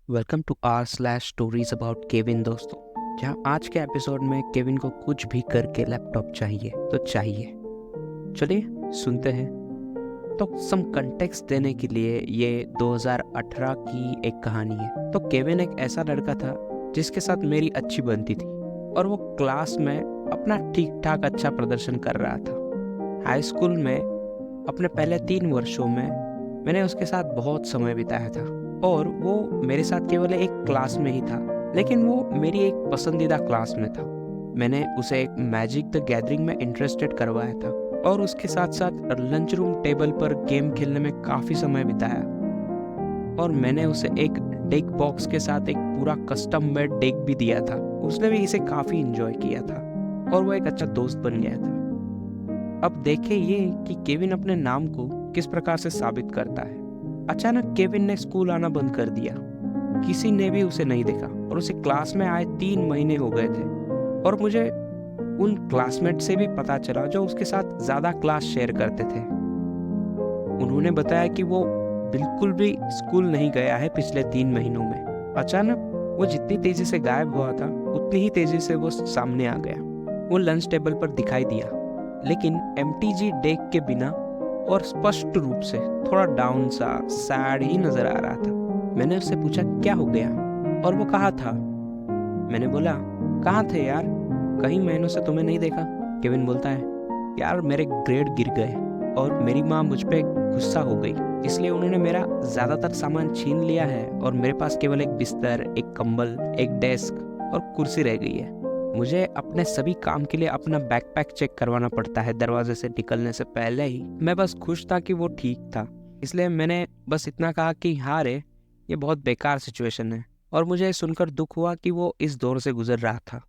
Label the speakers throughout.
Speaker 1: Welcome to R slash stories about Kevin दोस्तों। जहाँ आज के एपिसोड में केविन को कुछ भी करके लैपटॉप चाहिए तो चाहिए। चलिए सुनते हैं। तो सम कंटेक्स्ट देने के लिए ये 2018 की एक कहानी है। तो केविन एक ऐसा लड़का था जिसके साथ मेरी अच्छी बनती थी और वो क्लास में अपना ठीक ठाक अच्छा प्रदर्शन कर रहा था। हाई स्कूल में अपने पहले 3 वर्षों में मैंने उसके साथ बहुत समय बिताया था और वो मेरे साथ केवल एक क्लास में ही था, लेकिन वो मेरी एक पसंदीदा क्लास में था। मैंने उसे एक मैजिक द गैदरिंग में इंटरेस्टेड करवाया था और उसके साथ साथ लंच रूम टेबल पर गेम खेलने में काफ़ी समय बिताया। और मैंने उसे एक डेक बॉक्स के साथ एक पूरा कस्टम मेड डेक भी दिया था। उसने भी इसे काफ़ी इंजॉय किया था और वो एक अच्छा दोस्त बन गया था। अब देखें ये कि केविन अपने नाम को किस प्रकार से साबित करता है। अचानक केविन ने स्कूल आना बंद कर दिया। किसी ने भी उसे नहीं देखा और उसे क्लास में आए 3 महीने हो गए थे। और मुझे उन क्लासमेट से भी पता चला जो उसके साथ ज्यादा क्लास शेयर करते थे। उन्होंने बताया कि वो बिल्कुल भी स्कूल नहीं गया है पिछले 3 महीनों में। अचानक वो जितनी तेजी से गायब हुआ था उतनी ही तेजी से वो सामने आ गया। वो लंच टेबल पर दिखाई दिया, लेकिन एमटीजी डेक के बिना और स्पष्ट रूप से थोड़ा डाउन सा सैड ही नजर आ रहा था। मैंने उससे पूछा क्या हो गया और वो कहाँ था। मैंने बोला कहाँ थे यार, कई महीनों से तुम्हें नहीं देखा। केविन बोलता है यार मेरे ग्रेड गिर गए और मेरी माँ मुझ पे गुस्सा हो गई, इसलिए उन्होंने मेरा ज्यादातर सामान छीन लिया है और मेरे पास केवल एक बिस्तर, एक कंबल, एक डेस्क और कुर्सी रह गई है। मुझे अपने सभी काम के लिए अपना बैकपैक चेक करवाना पड़ता है दरवाजे से निकलने से पहले ही। मैं बस खुश था कि वो ठीक था, इसलिए मैंने बस इतना कहा कि हाँ रे, ये बहुत बेकार सिचुएशन है। और मुझे सुनकर दुख हुआ कि वो इस दौर से गुजर रहा था।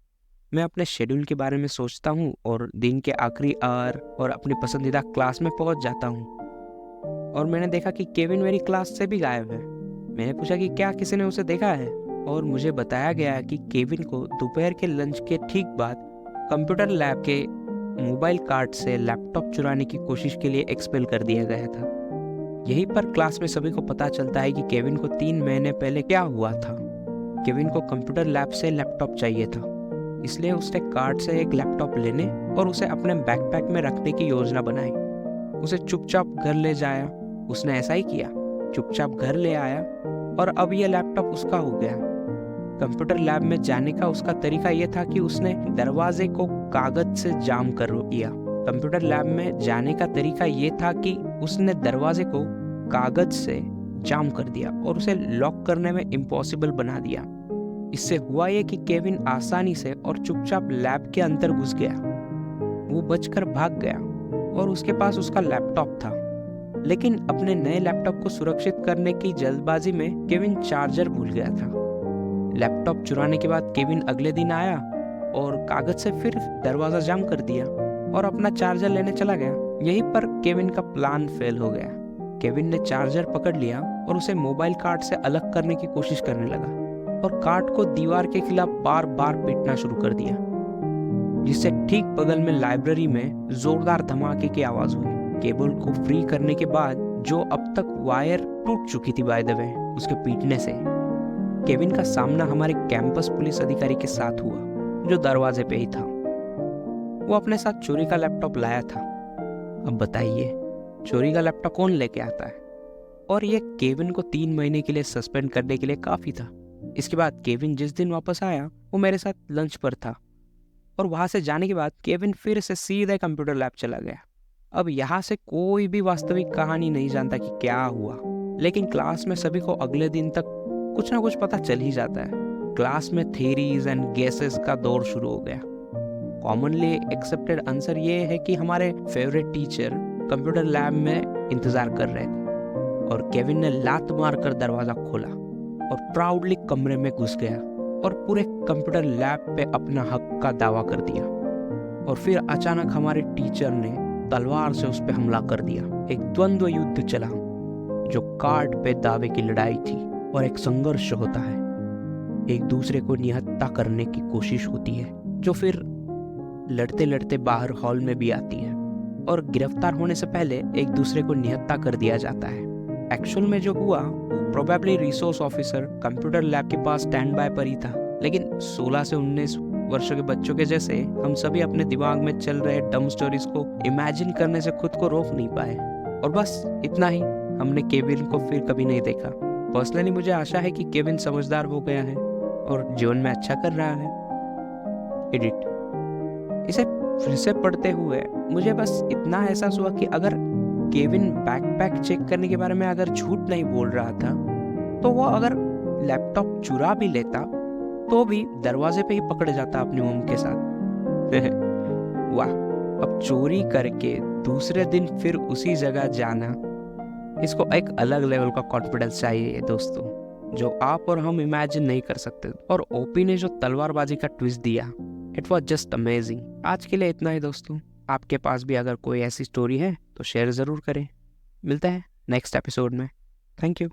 Speaker 1: मैं अपने शेड्यूल के बारे में सोचता हूँ और दिन के आखिरी आवर और अपनी पसंदीदा क्लास में पहुंच जाता हूँ। और मैंने देखा कि केविन मेरी क्लास से भी गायब है। मैंने पूछा कि क्या किसी ने उसे देखा है, और मुझे बताया गया कि केविन को दोपहर के लंच के ठीक बाद कंप्यूटर लैब के मोबाइल कार्ड से लैपटॉप चुराने की कोशिश के लिए एक्सपेल कर दिया गया था। यहीं पर क्लास में सभी को पता चलता है कि केविन को 3 महीने पहले क्या हुआ था। केविन को कंप्यूटर लैब से लैपटॉप चाहिए था, इसलिए उसने कार्ड से एक लैपटॉप लेने और उसे अपने बैकपैक में रखने की योजना बनाई। उसे चुपचाप घर ले जाया। उसने ऐसा ही किया, चुपचाप घर ले आया और अब यह लैपटॉप उसका हो गया। कंप्यूटर लैब में जाने का उसका तरीका यह था कि उसने दरवाजे को कागज से जाम कर दिया। कंप्यूटर लैब में जाने का तरीका यह था कि उसने दरवाजे को कागज से जाम कर दिया और उसे लॉक करने में इम्पॉसिबल बना दिया। इससे हुआ यह कि केविन आसानी से और चुपचाप लैब के अंदर घुस गया। वो बचकर भाग गया और उसके पास उसका लैपटॉप था। लेकिन अपने नए लैपटॉप को सुरक्षित करने की जल्दबाजी में केविन चार्जर भूल गया था। लैपटॉप चुराने के बाद केविन अगले दिन आया और कागज से फिर दरवाजा जाम कर दिया और अपना चार्जर लेने चला गया। यहीं पर केविन का प्लान फेल हो गया। केविन ने चार्जर पकड़ लिया और उसे मोबाइल कार्ड से अलग करने की कोशिश करने लगा और कार्ड को दीवार के खिलाफ बार बार पीटना शुरू कर दिया, जिससे ठीक बगल में लाइब्रेरी में जोरदार धमाके की आवाज हुई। केबल को फ्री करने के बाद, जो अब तक वायर टूट चुकी थी बाय द वे उसके पीटने से, केविन का सामना हमारे कैंपस पुलिस अधिकारी के साथ हुआ, जो दरवाजे पे ही था। वो अपने साथ चोरी का लैपटॉप लाया था। अब बताइए, चोरी का लैपटॉप कौन लेके आता है? और ये केविन को 3 महीने के लिए सस्पेंड करने के लिए काफी था। इसके बाद केविन जिस दिन वापस आया वो मेरे साथ लंच पर था और वहां से जाने के बाद केविन फिर से सीधे कंप्यूटर लैब चला गया। अब यहाँ से कोई भी वास्तविक कहानी नहीं जानता कि क्या हुआ, लेकिन क्लास में सभी को अगले दिन तक कुछ ना कुछ पता चल ही जाता है। क्लास में थ्योरीज एंड गेसेस का दौर शुरू हो गया। कॉमनली एक्सेप्टेड आंसर ये है कि हमारे फेवरेट टीचर कंप्यूटर लैब में इंतजार कर रहे थे और केविन ने लात मारकर दरवाजा खोला और प्राउडली कमरे में घुस गया और पूरे कंप्यूटर लैब पे अपना हक का दावा कर दिया। और फिर अचानक हमारे टीचर ने तलवार से उस पर हमला कर दिया। एक द्वंद्व युद्ध चला जो कार्ड पे दावे की लड़ाई थी और एक संघर्ष होता है। एक दूसरे को निहत्था करने की कोशिश होती है, जो फिर लड़ते लड़ते बाहर हॉल में भी आती है और गिरफ्तार होने से पहले एक दूसरे को निहत्था कर दिया जाता है। एक्चुअल में जो हुआ वो probably resource officer computer lab के पास स्टैंड बाय पर ही था। लेकिन 16 से 19 वर्षों के बच्चों के जैसे हम सभी अपने दिमाग में चल रहे डम स्टोरीज को इमेजिन करने से खुद को रोक नहीं पाए। और बस इतना ही, हमने केविन को फिर कभी नहीं देखा। पर्सनली मुझे आशा है कि केविन समझदार हो गया है और जीवन में अच्छा कर रहा है। एडिट। इसे फिर से पढ़ते हुए मुझे बस इतना एहसास हुआ कि अगर केविन बैकपैक चेक करने के बारे में अगर झूठ नहीं बोल रहा था, तो वो अगर लैपटॉप चुरा भी लेता तो भी दरवाजे पे ही पकड़ जाता अपनी मॉम के साथ। वाह, अब चोरी करके दूसरे दिन फिर उसी जगह जाना, इसको एक अलग लेवल का कॉन्फिडेंस चाहिए दोस्तों, जो आप और हम इमेजिन नहीं कर सकते। और ओपी ने जो तलवारबाजी का ट्विस्ट दिया, इट वॉज जस्ट अमेजिंग। आज के लिए इतना ही दोस्तों। आपके पास भी अगर कोई ऐसी स्टोरी है तो शेयर ज़रूर करें। मिलते हैं नेक्स्ट एपिसोड में। Thank you.